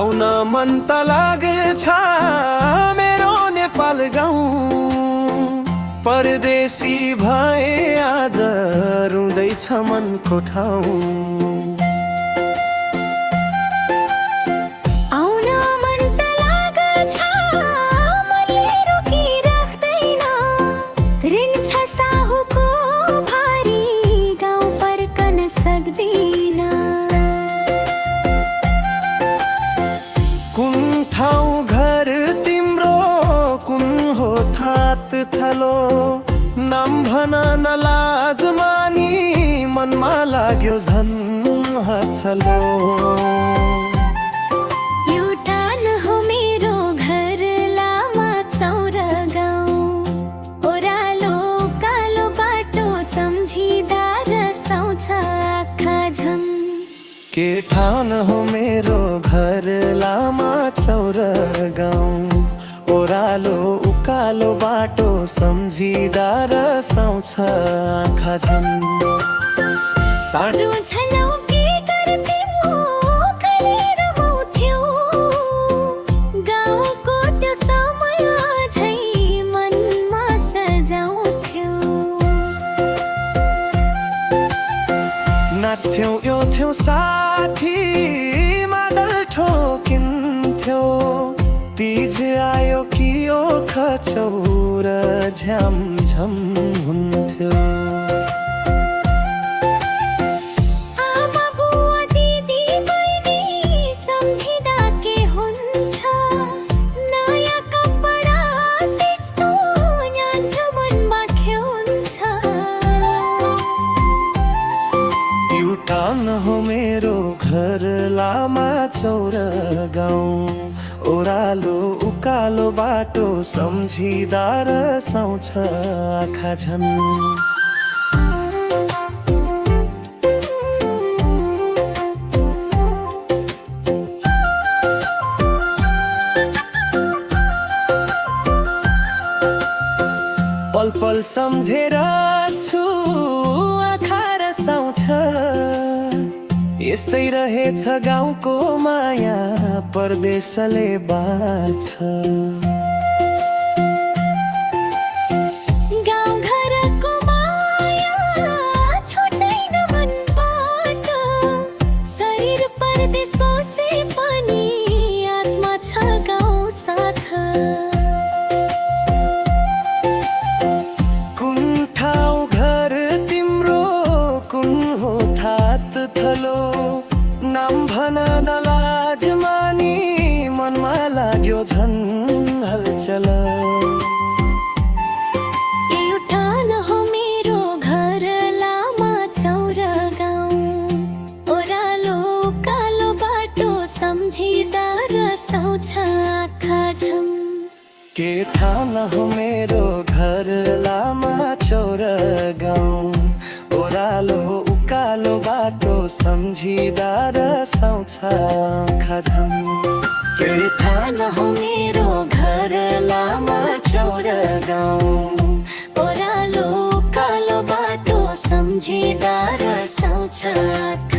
आउन मन त लागेछ मेरो नेपाल गाउँ। परदेशी भए आज रुँदैछ मनको ठाउँ। आउन मन त लागेछ मनले रोकिराख्दैन। ऋण छ साहुको भारी गाउँ फर्कन सक्दिन। कुन ठाउँ घर तिम्रो कुन हो थात थलो, नाम भन न लाज मानी मनमा लाग्यो झन् हछलो। युटान हो मेरो घर लामा चौर गाउँ। ओह्रालो कालो बाटो सम्झिँदा रसाउँछ आँखा झन्। के ठाउँ हो मेरो घर लामा चौर गाउँ। ओह्रालो उकालो बाटो सम्झिँदा रसाउँछ आँखा झन्। सानो झलौ के गर्थ्यौ कहिले रमाउँथ्यौ। गाउँको त्यो समय झै मनमा सजाउँथ्यौ। नाच्थ्यौ एउथ्यौ साथी मादल ठोकिन्थ्यो। तिज आयो कि ओख चौर झ्यामझम हुन्थ्यो। आमा बुवा दिदी बहिनी सम्झिँदा के हुन्छ। नयाँ कपडा त्यस्तो न्यान्छ मनमा खेल्छ। युटान हो मेरो घर लामा चौर गाउँ। ओह्रालो उकालो बाटो सम्झिँदा रसाउँछ आँखा झन्। पल पल सम्झेर छु आँखा रसाउँछ। यस्तै रहेछ गाउँको माया परदेशले बाँच्छ। गाउँ घरको माया छुट्दैन मनबाट। शरीर परदेश बसे पनि आत्मा छ गाउँ साथ। कुन ठाउँ घर तिम्रो कुन हो थात थलो, नाम भन न लाज मानी मनमा लाग्यो झन् हलचल। युटान हो मेरो घर लामा चौर गाउँ। ओह्रालो कालो बाटो सम्झिँदा रसाउँछ आँखा झन्। के ठाउँ हो मेरो घर लामा चौर गाउँ। ओह्रालो उकालो बाटो सम्झिँदा रसाउँछ आँखा झन्। के ठाउँ हो मेरो घर लामा चौर गाउँ। ओह्रालो कालो बाटो सम्झिँदा रसाउँछ आँखा